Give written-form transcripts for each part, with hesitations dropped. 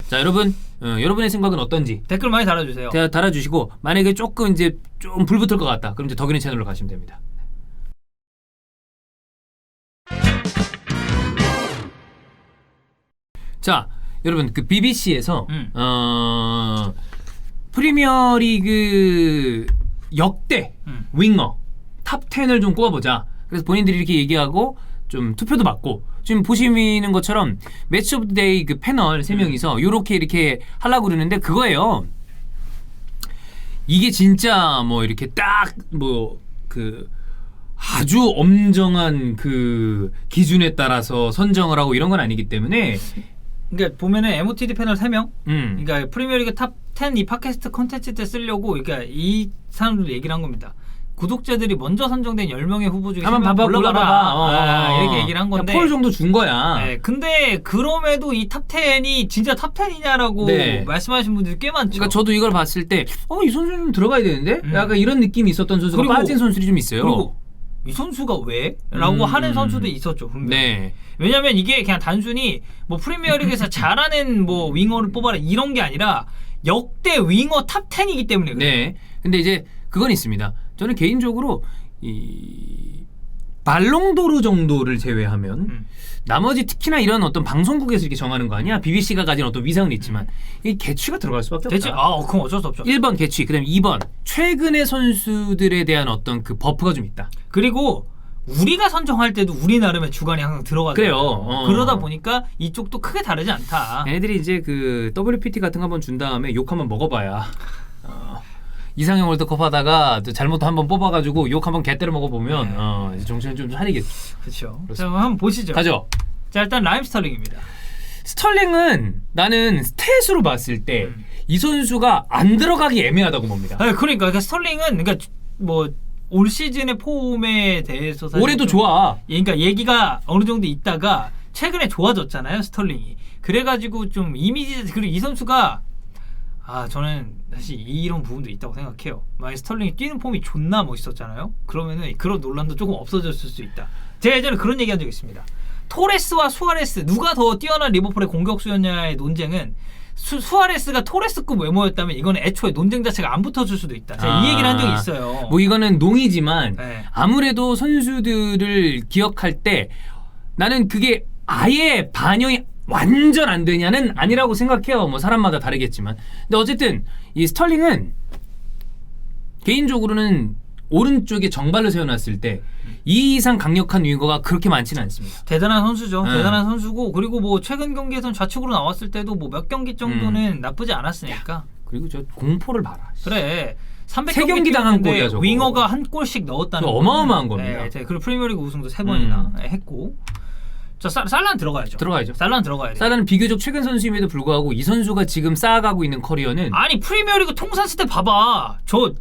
자, 여러분, 여러분의 생각은 어떤지 댓글 많이 달아주세요. 달아주시고, 만약에 조금 이제 좀 불붙을 것 같다, 그럼 이제 덕인의 채널로 가시면 됩니다. 자, 여러분, 그 BBC에서 프리미어리그 역대 윙어 탑 10을 좀 꼽아보자. 그래서 본인들이 이렇게 얘기하고 좀 투표도 받고, 지금 보시는 것처럼 매치 오브 데이 그 패널 3명이서 요렇게 이렇게 하려고 그러는데, 그거예요. 이게 진짜 뭐 이렇게 딱 뭐 그 아주 엄정한 그 기준에 따라서 선정을 하고 이런 건 아니기 때문에. 그러니까 보면은 MOTD 패널 3명. 그러니까 프리미어리그 탑 10 이 팟캐스트 콘텐츠 때 쓰려고, 그러니까 이 사람들 얘기를 한 겁니다. 구독자들이 먼저 선정된 10명의 후보 중에 한번 골라봐라. 이렇게 얘기를 한 건데, 폴 정도 준 거야. 네, 근데 그럼에도 이 탑 10이 진짜 탑 10이냐라고 네. 말씀하신 분들이 꽤 많죠. 그러니까 저도 이걸 봤을 때 이 선수 좀 들어가야 되는데? 약간 이런 느낌이 있었던 선수가 그리고, 빠진 선수들이 좀 있어요. 그리고 이 선수가 왜? 라고 하는 선수도 있었죠, 분명히. 네. 왜냐면 이게 그냥 단순히 뭐 프리미어리그에서 잘하는 뭐 윙어를 뽑아라 이런 게 아니라 역대 윙어 탑 10이기 때문에 그래요. 네. 근데 이제 그건 있습니다. 저는 개인적으로 이 발롱도르 정도를 제외하면 나머지 특히나 이런 어떤 방송국에서 이렇게 정하는 거 아니야? BBC가 가진 어떤 위상은 있지만 이 개취가 들어갈 수밖에 없다. 대체 그럼 어쩔 수 없죠. 1번 개취, 그다음에 2번 최근의 선수들에 대한 어떤 그 버프가 좀 있다. 그리고 우리가 선정할 때도 우리 나름의 주관이 항상 들어가잖아요. 그래요. 그러다 보니까 이쪽도 크게 다르지 않다. 얘네들이 이제 그 WPT 같은 거 한번 준 다음에 욕 한번 먹어봐야 이상형 월드컵 하다가 잘못 한번 뽑아가지고 욕 한번 개때려 먹어보면 이제 정신을 좀 차리겠죠. 그렇죠. 자, 그럼 한번 보시죠. 가죠. 자, 일단 라임 스털링입니다. 스털링은 나는 스탯으로 봤을 때 이 선수가 안 들어가기 애매하다고 봅니다. 그러니까 스털링은 그러니까 뭐 올 시즌의 폼에 대해서 사실 올해도 좋아. 그러니까 얘기가 어느 정도 있다가 최근에 좋아졌잖아요, 스털링이. 그래가지고 좀 이미지, 그리고 이 선수가 저는 사실 이런 부분도 있다고 생각해요. 만약 스털링이 뛰는 폼이 존나 멋있었잖아요. 그러면은 그런 논란도 조금 없어졌을 수 있다. 제가 예전에 그런 얘기한 적 있습니다. 토레스와 수아레스 누가 더 뛰어난 리버풀의 공격수였냐의 논쟁은 수아레스가 토레스급 외모였다면 이거는 애초에 논쟁 자체가 안 붙어줄 수도 있다. 제가 이 얘기를 한 적이 있어요. 뭐 이거는 농이지만 네. 아무래도 선수들을 기억할 때 나는 그게 아예 반영이 완전 안 되냐는 아니라고 생각해요. 뭐 사람마다 다르겠지만. 근데 어쨌든 이 스털링은 개인적으로는 오른쪽에 정발을 세워놨을 때 이 이상 강력한 윙어가 그렇게 많지는 않습니다. 대단한 선수죠. 대단한 선수고, 그리고 뭐 최근 경기에선 좌측으로 나왔을 때도 뭐 몇 경기 정도는 나쁘지 않았으니까. 그리고 저 공포를 봐라. 그래. 300경기 당한 골이야 저거. 윙어가 한 골씩 넣었다는 거. 어마어마한 겁니다. 네, 그리고 프리미어리그 우승도 3번이나 했고. 자, 살라는 들어가야죠. 들어가야죠. 살라는 들어가야 돼. 살라는 비교적 최근 선수임에도 불구하고 이 선수가 지금 쌓아가고 있는 커리어는 아니 프리미어리그 통산 스탯 봐봐. 저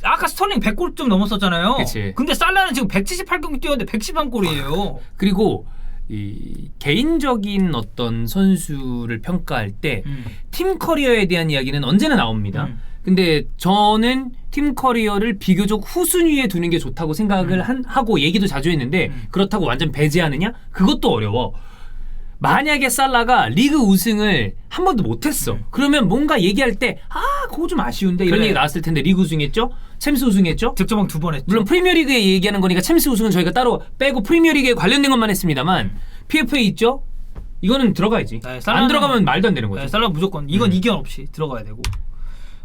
아까 스털링 100골 좀 넘었었잖아요. 그치. 근데 살라는 지금 178경기 뛰었는데 111골이에요. 그리고 이 개인적인 어떤 선수를 평가할 때 팀 커리어에 대한 이야기는 언제나 나옵니다. 근데 저는 팀 커리어를 비교적 후순위에 두는 게 좋다고 생각을 하고 얘기도 자주 했는데 그렇다고 완전 배제하느냐? 그것도 어려워. 만약에 살라가 리그 우승을 한 번도 못했어. 그러면 뭔가 얘기할 때 그거 좀 아쉬운데 이런 얘기 나왔을 텐데 리그 우승했죠? 챔스 우승했죠? 득점왕 2번 했죠. 물론 프리미어리그에 얘기하는 거니까 챔스 우승은 저희가 따로 빼고 프리미어리그에 관련된 것만 했습니다만 PFA 있죠? 이거는 들어가야지. 네, 안 들어가면 말도 안 되는 거죠. 네, 살라 무조건 이건 이견 없이 들어가야 되고.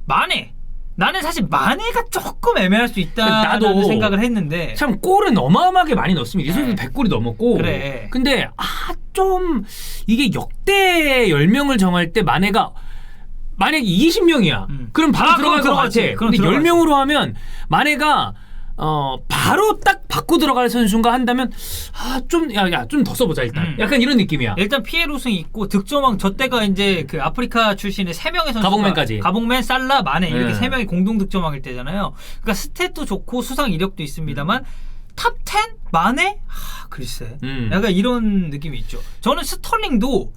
마네. 나는 사실 마네가 조금 애매할 수 있다라는 나도 생각을 했는데 참 골은 어마어마하게 많이 넣었습니다. 이 선수 100골이 넘었고. 그래. 근데 좀 이게 역대 10명을 정할 때 마네가 만약에 20명이야. 그럼 바로 들어갈 것 같아. 근데 10명으로 하면 마네가 바로 딱 받고 들어갈 선수인가 한다면 좀 더 써보자 일단. 약간 이런 느낌이야. 일단 PL 우승이 있고 득점왕 저 때가 이제 그 아프리카 출신의 3명의 선수가 가봉맨까지. 가봉맨, 살라, 마네 이렇게 3명이 공동 득점왕일 때잖아요. 그러니까 스탯도 좋고 수상 이력도 있습니다만 탑 10? 마네? 글쎄. 약간 이런 느낌이 있죠. 저는 스털링도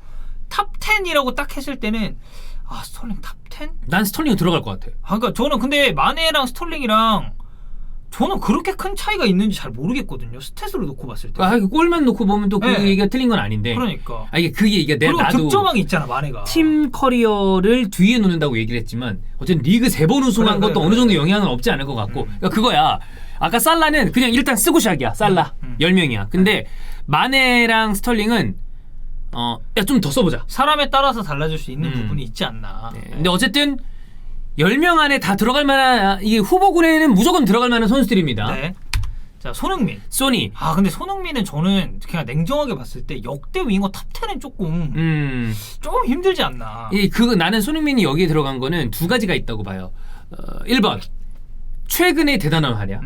탑 10이라고 딱 했을 때는 스털링 탑 10? 난 스털링이 들어갈 것 같아. 그러니까 저는 근데 마네랑 스털링이랑 저는 그렇게 큰 차이가 있는지 잘 모르겠거든요. 스탯으로 놓고 봤을 때. 골만 놓고 보면 또 그 네. 얘기가 틀린 건 아닌데. 그러니까. 이게 그리고 나도 득점왕이 있잖아, 마네가. 팀 커리어를 뒤에 놓는다고 얘기를 했지만 어쨌든 리그 3번 우승한 것도 어느 정도 영향은 없지 않을 것 같고. 그러니까 그거야. 아까 살라는 그냥 일단 쓰고 시작이야. 살라 10명이야. 근데 마네랑 스털링은 좀 더 써보자. 사람에 따라서 달라질 수 있는 부분이 있지 않나. 네. 근데 어쨌든 10명 안에 다 들어갈 만한 이 후보군에는 무조건 들어갈 만한 선수들입니다. 네. 자, 손흥민. 소니. 근데 손흥민은 저는 그냥 냉정하게 봤을 때 역대 윙어 탑 10은 조금 힘들지 않나. 나는 손흥민이 여기에 들어간 거는 두 가지가 있다고 봐요. 1번 최근에 대단한 활약.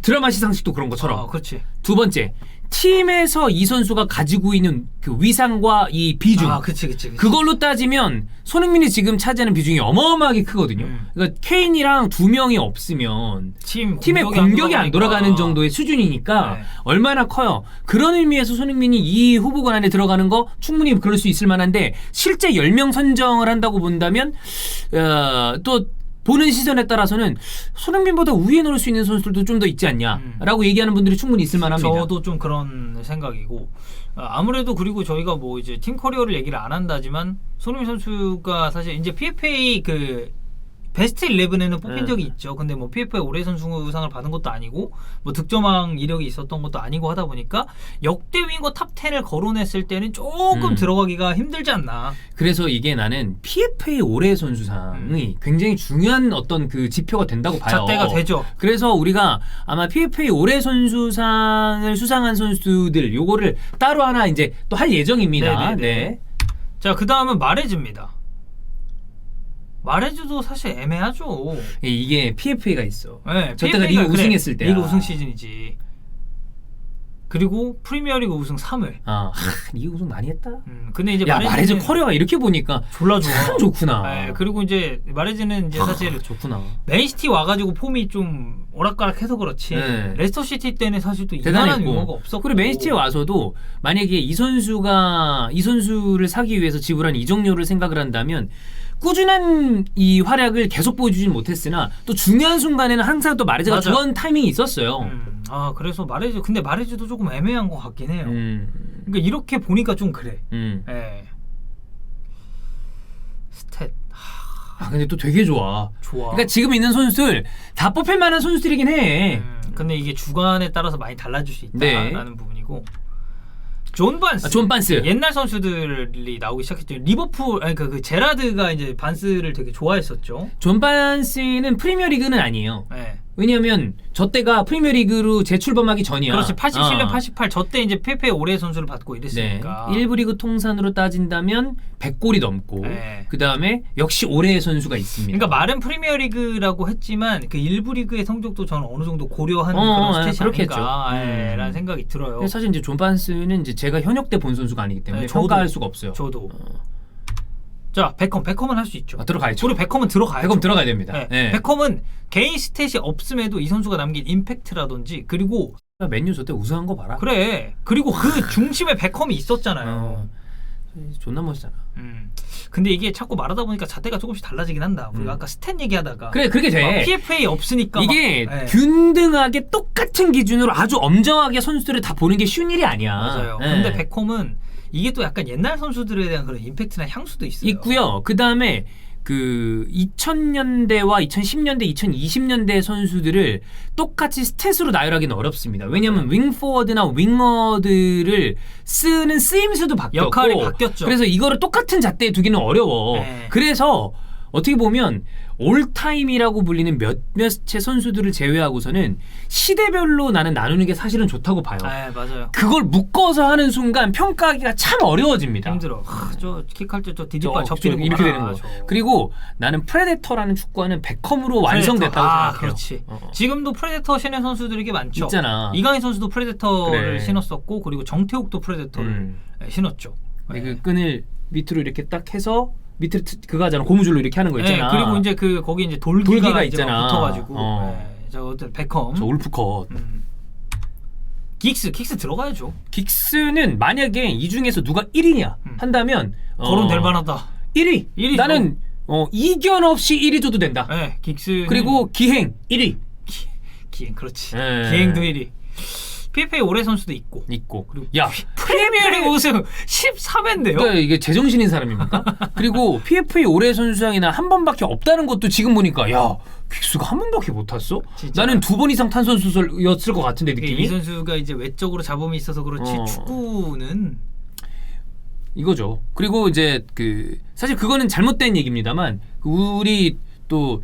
드라마 시상식도 그런 것처럼. 그렇지. 두 번째 팀에서 이 선수가 가지고 있는 그 위상과 이 비중. 그치. 그걸로 따지면 손흥민이 지금 차지하는 비중이 어마어마하게 크거든요. 그러니까 케인이랑 두 명이 없으면 팀의 공격이 안 돌아가는 정도의 수준이니까 네. 얼마나 커요. 그런 의미에서 손흥민이 이 후보군 안에 들어가는 거 충분히 그럴 수 있을 만한데 실제 10명 선정을 한다고 본다면 또 보는 시선에 따라서는 손흥민보다 우위에 놓을 수 있는 선수들도 좀 더 있지 않냐라고 얘기하는 분들이 충분히 있을 만합니다. 저도 좀 그런 생각이고 아무래도 그리고 저희가 뭐 이제 팀 커리어를 얘기를 안 한다지만 손흥민 선수가 사실 이제 PFA 그 베스트 11에는 뽑힌 적이 있죠. 근데 뭐 PFA 올해 선수상을 받은 것도 아니고 뭐 득점왕 이력이 있었던 것도 아니고 하다 보니까 역대 윙어 탑 10을 거론했을 때는 조금 들어가기가 힘들지 않나. 그래서 이게 나는 PFA 올해 선수상이 굉장히 중요한 어떤 그 지표가 된다고 봐요. 잣대가 되죠. 그래서 우리가 아마 PFA 올해 선수상을 수상한 선수들 요거를 따로 하나 이제 또 할 예정입니다. 네. 자, 그 다음은 마레즈입니다. 마레즈도 사실 애매하죠. 이게 PFA가 있어. 네, 저때가 리그 우승했을 때야. 리그 우승 시즌이지. 그리고 프리미어리그 우승 3을. 리그 우승 많이 했다. 근데 이제 마레즈 커리어가 이렇게 보니까 졸라 좋아. 참 좋구나. 네, 그리고 이제 마레즈는 이제 사실 좋구나. 맨시티 와가지고 폼이 좀 오락가락해서 그렇지. 네. 레스터 시티 때는 사실 또 이만한 유머가 없었고. 그리고 맨시티에 와서도 만약에 이 선수를 사기 위해서 지불한 이적료를 생각을 한다면 꾸준한 이 활약을 계속 보여주진 못했으나 또 중요한 순간에는 항상 또 마레즈가 좋아하는 타이밍이 있었어요. 그래서 근데 마레즈도 조금 애매한 것 같긴 해요. 그러니까 이렇게 보니까 좀 그래. 네. 스탯. 근데 또 되게 좋아. 그러니까 지금 있는 선수들 다 뽑힐 만한 선수들이긴 해. 근데 이게 주간에 따라서 많이 달라질 수 있다라는 부분이고. 존 반스. 옛날 선수들이 나오기 시작했죠. 리버풀 그 제라드가 이제 반스를 되게 좋아했었죠. 존 반스는 프리미어리그는 아니에요. 네. 왜냐면 저 때가 프리미어리그로 재출범하기 전이야. 그렇지. 87년, 88 저 때 이제 페페 올해 선수를 받고 이랬으니까. 네. 1부 리그 통산으로 따진다면 100골이 넘고 그 다음에 역시 올해의 선수가 있습니다. 그러니까 말은 프리미어리그라고 했지만 그 1부 리그의 성적도 저는 어느 정도 고려하는 그런 스탯이 아닐까 라는 생각이 들어요. 사실 이제 존 반스는 이제 제가 현역 때 본 선수가 아니기 때문에 평가할 수가 없어요. 저도. 자, 베컴은 할 수 있죠. 들어가야죠. 우리 베컴은 들어가야죠. 베컴 들어가야 됩니다. 네. 베컴은 개인 스탯이 없음에도 이 선수가 남긴 임팩트라든지 그리고 맨유 저때 우승한 거 봐라. 그래. 그리고 그 중심에 베컴이 있었잖아요. 존나 멋있잖아. 근데 이게 자꾸 말하다 보니까 잣대가 조금씩 달라지긴 한다. 우리가 아까 스탯 얘기하다가 그래 그렇게 돼. PFA 없으니까 이게 균등하게 똑같은 기준으로 아주 엄정하게 선수들을 다 보는 게 쉬운 일이 아니야. 맞아요. 근데 베컴은 이게 또 약간 옛날 선수들에 대한 그런 임팩트나 향수도 있고요. 그 다음에 그 2000년대와 2010년대, 2020년대 선수들을 똑같이 스탯으로 나열하기는 어렵습니다. 왜냐하면 윙포워드나 윙어들을 쓰는 쓰임새도 바뀌었고 역할이 바뀌었죠. 그래서 이거를 똑같은 잣대에 두기는 어려워. 그래서 어떻게 보면 올타임이라고 불리는 몇몇의 선수들을 제외하고서는 시대별로 나는 나누는 게 사실은 좋다고 봐요. 맞아요. 그걸 묶어서 하는 순간 평가하기가 참 어려워집니다. 힘들어. 저 킥할 때 저 디디발 접지는 이렇게 되는 거. 그리고 나는 프레데터라는 축구화는 베컴으로 완성됐다고 생각해요. 그렇지. 지금도 프레데터 신는 선수들이 게 많죠. 있잖아. 이강인 선수도 프레데터를 신었었고 그리고 정태욱도 프레데터를 신었죠. 그 끈을 밑으로 이렇게 딱 해서 밑에 그거 하잖아. 고무줄로 이렇게 하는 거 있잖아. 그리고 이제 그 거기 이제 돌기가 있잖아. 붙어가지고. 저 어떤 베컴. 저 울프컷. 긱스 들어가야죠. 긱스는 만약에 이 중에서 누가 1위냐 한다면 거론될 만하다. 1위. 나는 이견 없이 1위 줘도 된다. 긱스. 그리고 기행 1위. 기행 그렇지. 예. 기행도 1위. PFA 올해 선수도 있고. 그리고 야 프리미어리그 우승 13회인데요. 그러니까 이게 제정신인 사람입니까? 그리고 PFA 올해 선수상이나 한 번밖에 없다는 것도 지금 보니까 야 퀵수가 한 번밖에 못 탔어? 진짜. 나는 2번 이상 탄 선수였을 것 같은데 느낌이. 이 선수가 이제 외적으로 잡음이 있어서 그렇지 축구는 이거죠. 그리고 이제 그 사실 그거는 잘못된 얘기입니다만 우리 또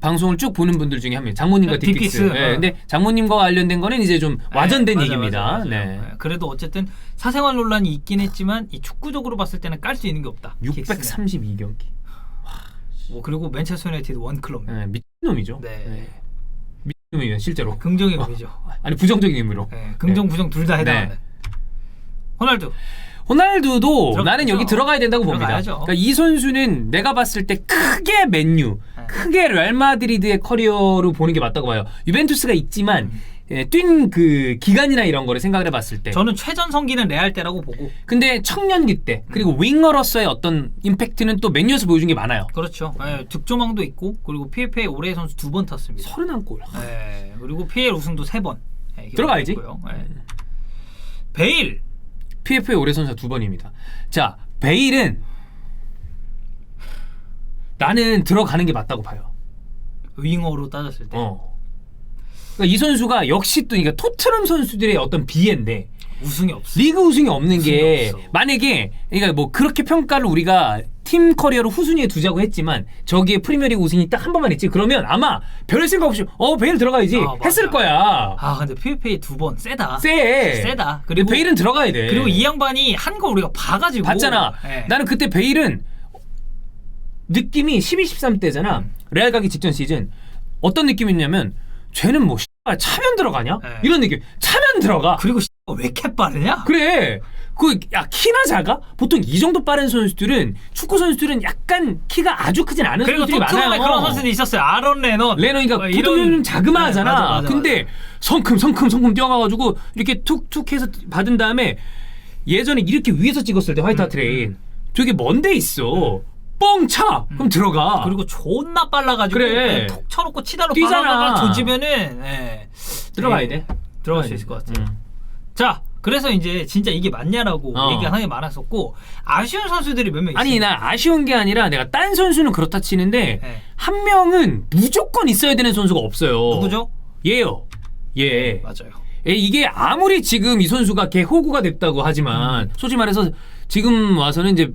방송을 쭉 보는 분들 중에 한 명 장모님과 딥픽스. 네, 근데 장모님과 관련된 거는 이제 좀 와전된 얘기입니다. 맞아. 네. 그래도 어쨌든 사생활 논란이 있긴 했지만 이 축구적으로 봤을 때는 깔 수 있는 게 없다. 632경기. 그리고 맨체스터 유나이티드 원 클럽. 네, 미친놈이죠. 네. 미친놈이에요 실제로. 긍정의 의미죠. 아니 부정적인 의미로. 네, 긍정 부정 둘 다 해당하는. 네. 호날두도 나는 여기 들어가야 된다고 봅니다. 그러니까 이 선수는 내가 봤을 때 크게 맨유, 크게 레알 마드리드의 커리어로 보는 게 맞다고 봐요. 유벤투스가 있지만 뛴 그 기간이나 이런 거를 생각을 해봤을 때 저는 최전성기는 레알 때라고 보고. 근데 청년기 때 그리고 윙어로서의 어떤 임팩트는 또 맨유에서 보여준 게 많아요. 그렇죠. 네, 득점왕도 있고 그리고 PFA 올해 선수 2번 탔습니다. 31골. 네, 그리고 PL 우승도 3번. 네, 들어가야지. 네. 베일. PFA 올해 선수 2번입니다. 자, 베일은 나는 들어가는 게 맞다고 봐요. 윙어로 따졌을 때. 그러니까 이 선수가 역시 또 그러니까 토트넘 선수들의 어떤 비애인데 우승이 없어. 리그 우승이 없는 게 없어. 만약에 그러니까 뭐 그렇게 평가를 우리가 팀 커리어로 후순위에 두자고 했지만 저기에 프리미어리그 우승이 딱 한 번만 있지 그러면 아마 별 생각 없이 베일 들어가야지 했을 거야. 근데 PFA 2번 세다. 세다. 그리고 베일은 들어가야 돼. 그리고 이 양반이 한 거 우리가 봐가지고 봤잖아. 네. 나는 그때 베일은 느낌이 12, 13 때잖아. 레알 가기 직전 시즌 어떤 느낌이었냐면 쟤는 뭐 차면 들어가냐? 네. 이런 느낌. 차면 들어가. 그리고 왜 이렇게 빠르냐? 그래. 키나 작아? 보통 이 정도 빠른 선수들은 축구 선수들은 약간 키가 아주 크진 않은 선수들이 많아요. 토트넘에 그런 선수도 있었어요. 아론 레논이가 보통 작으마하잖아. 네, 맞아. 근데 성큼 뛰어가가지고 이렇게 툭툭 해서 받은 다음에 예전에 이렇게 위에서 찍었을 때 화이트 하트레인 저게 먼데 있어. 뻥 차! 그럼 들어가. 그리고 존나 빨라가지고 그래. 툭 쳐놓고 치다로 뛰잖아. 조지면은 들어가야 돼. 들어갈 수 있을 것 같아요. 자, 그래서 이제 진짜 이게 맞냐라고 얘기가 상당히 많았었고 아쉬운 선수들이 몇 명 있어요. 아니 나 아쉬운 게 아니라 내가 딴 선수는 그렇다 치는데 한 명은 무조건 있어야 되는 선수가 없어요. 누구죠? 얘요. 얘. 맞아요. 이게 아무리 지금 이 선수가 개 호구가 됐다고 하지만 솔직히 말해서 지금 와서는 이제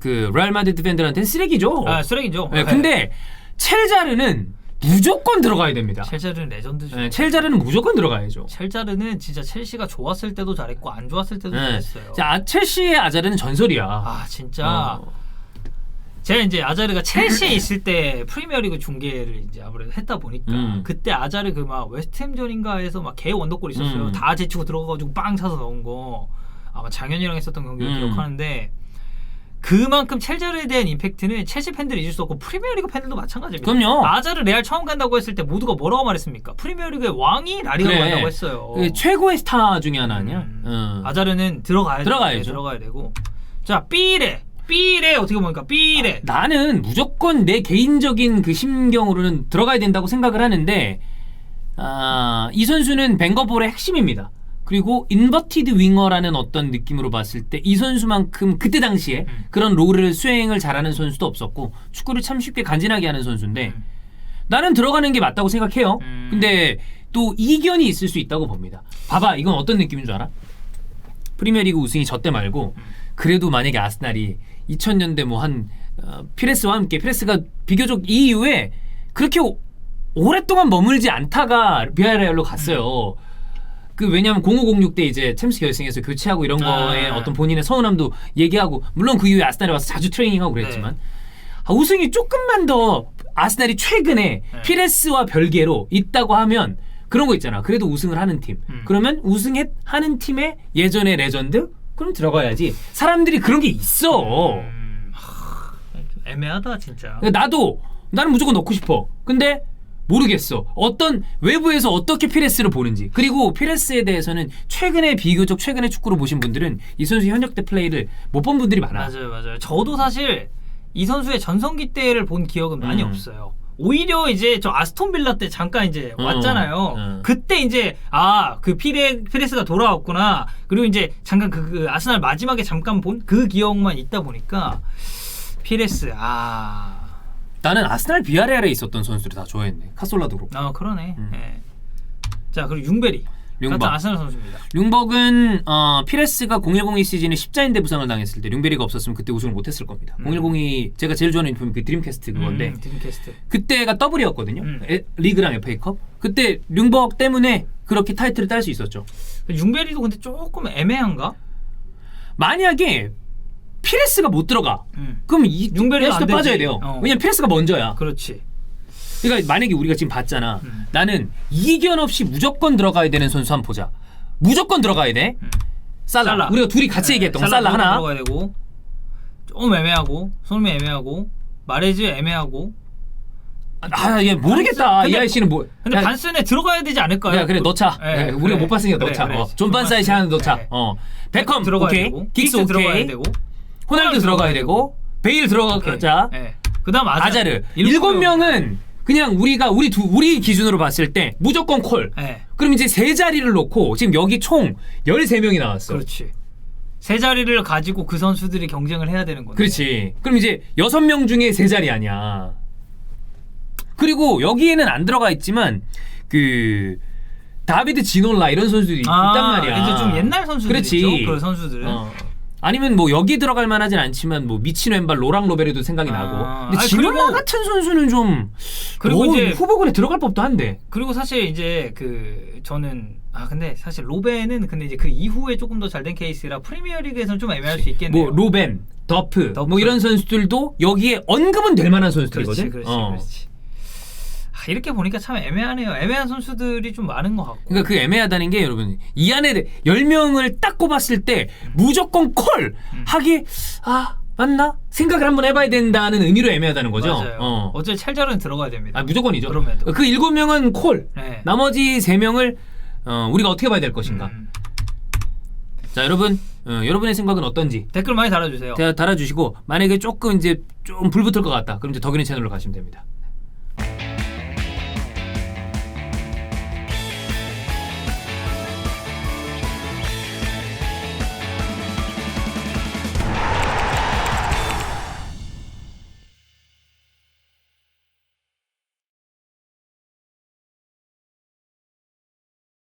그 레알 마드리드 팬들한테는 쓰레기죠. 쓰레기죠. 근데 첼자르는 무조건 들어가야 됩니다. 첼자르는 레전드죠. 첼자르는 무조건 들어가야죠. 첼자르는 진짜 첼시가 좋았을 때도 잘했고 안 좋았을 때도 잘했어요. 자, 첼시의 아자르는 전설이야. 진짜. 제가 이제 아자르가 첼시에 있을 때 프리미어리그 중계를 이제 아무래도 했다 보니까 그때 아자르 그 막 웨스트햄전인가에서 막 개 원더골 있었어요. 다 제치고 들어가가지고 빵 차서 넣은 거 아마 장현이랑 했었던 경기를 기억하는데 그만큼 첼자르에 대한 임팩트는 첼시 팬들이 잊을 수 없고 프리미어리그 팬들도 마찬가지입니다. 그럼요. 아자르 레알 처음 간다고 했을 때 모두가 뭐라고 말했습니까? 프리미어리그의 왕이 라리가로 간다고 했어요. 최고의 스타 중에 하나 아니야? 아자르는 들어가야죠. 들어가야 되고. 자, 삐레 어떻게 보니까 삐레. 나는 무조건 내 개인적인 그 심경으로는 들어가야 된다고 생각을 하는데 이 선수는 벵거볼의 핵심입니다. 그리고 인버티드 윙어라는 어떤 느낌으로 봤을 때 이 선수만큼 그때 당시에 그런 롤을 수행을 잘하는 선수도 없었고 축구를 참 쉽게 간지나게 하는 선수인데 나는 들어가는 게 맞다고 생각해요. 근데 또 이견이 있을 수 있다고 봅니다. 봐봐, 이건 어떤 느낌인 줄 알아? 프리미어리그 우승이 저 때 말고 그래도 만약에 아스날이 2000년대 뭐 한 피레스와 함께 피레스가 비교적 이 이후에 그렇게 오랫동안 머물지 않다가 비아레알로 갔어요. 왜냐하면 0506 때 이제 챔스 결승에서 교체하고 이런 거에 어떤 본인의 서운함도 얘기하고 물론 그 이후에 아스날에 와서 자주 트레이닝하고 그랬지만 우승이 조금만 더 아스날이 최근에 피레스와 별개로 있다고 하면 그런 거 있잖아. 그래도 우승을 하는 팀. 그러면 우승하는 팀의 예전의 레전드? 그럼 들어가야지. 사람들이 그런 게 있어. 애매하다 진짜. 나는 무조건 넣고 싶어. 근데 모르겠어. 어떤 외부에서 어떻게 피레스를 보는지. 그리고 피레스에 대해서는 최근에 축구를 보신 분들은 이 선수의 현역 때 플레이를 못 본 분들이 많아. 맞아요. 저도 사실 이 선수의 전성기 때를 본 기억은 많이 없어요. 오히려 이제 저 아스톤 빌라 때 잠깐 이제 왔잖아요. 그때 이제 그 피레스가 돌아왔구나. 그리고 이제 잠깐 그 아스날 마지막에 잠깐 본 그 기억만 있다 보니까 피레스 나는 아스날 비아레알에 있었던 선수들이 다 좋아했네. 카솔라도 그렇고. 그러네. 네. 자, 그리고 융베리. 융벅. 같은 아스날 선수입니다. 융벅은 피레스가 0102 시즌에 십자인대 부상을 당했을 때 융베리가 없었으면 그때 우승을 못했을 겁니다. 0102 제가 제일 좋아하는 유니폼이 그 드림캐스트 그건데 드림캐스트. 그때가 더블이었거든요. 리그랑 FA컵. 그때 융벅 때문에 그렇게 타이틀을 딸 수 있었죠. 융베리도 근데 조금 애매한가? 만약에 피레스가 못 들어가. 그럼 이 융베리가 안 빠져야 되지. 돼요. 왜냐면 피레스가 먼저야. 그렇지. 그러니까 만약에 우리가 지금 봤잖아. 나는 이견 없이 무조건 들어가야 되는 선수 한번 보자. 무조건 들어가야 돼. 살라. 우리가 둘이 같이 얘기했던 거. 살라 하나. 들어가야 되고. 좀 애매하고. 손흥민 애매하고. 마레즈 애매하고. 얘 모르겠다. 이 아저씨는 뭐. 근데 반슨에 들어가야 되지 않을까요? 야, 그래 넣자. 네, 우리가 못 봤으니까 넣자. 존 반사이시 하나 넣자. 네. 베컴 들어가야 오케이. 되고. 긱스 긱스 들어가야 오케이. 되고. 호날두 들어가야 되고. 베일 들어가자. 네. 그다음 아자르. 7명은 그냥 우리 기준으로 봤을 때 무조건 콜. 네. 그럼 이제 세 자리를 놓고 지금 여기 총 13명이 나왔어. 그렇지. 세 자리를 가지고 그 선수들이 경쟁을 해야 되는 건데. 그렇지. 그럼 이제 6명 중에 세 자리 아니야. 그리고 여기에는 안 들어가 있지만 그 다비드 지놀라 이런 선수들이 있단 말이야. 이제 좀 옛날 선수들이죠. 그렇지. 그 선수들은. 아니면 뭐 여기 들어갈 만하진 않지만 뭐 미친 왼발 로랑 로베르도 생각이 나고. 근데 지놀라 같은 선수는 좀 그리고 이제 후보군에 들어갈 법도 한데. 그리고 사실 이제 저는 근데 사실 로벤은 근데 이제 그 이후에 조금 더 잘 된 케이스라 프리미어리그에서는 좀 애매할 수 있겠네요. 뭐 로벤, 더프 뭐 이런 선수들도 여기에 언급은 될 만한 선수들이거든. 그렇지. 이렇게 보니까 참 애매하네요. 애매한 선수들이 좀 많은 것 같고. 그러니까 그 애매하다는 게 여러분 이 안에 10명을 딱 꼽았을 때 무조건 콜 하기 맞나? 생각을 한번 해봐야 된다는 의미로 애매하다는 거죠. 맞아요. 어차피 찰자는 들어가야 됩니다. 무조건이죠. 그럼에도. 그 7명은 콜. 네. 나머지 3명을 우리가 어떻게 봐야 될 것인가. 자, 여러분 여러분의 생각은 어떤지 댓글 많이 달아주세요. 달아주시고 만약에 조금 이제 좀 불붙을 것 같다. 그럼 이제 더그린 채널로 가시면 됩니다.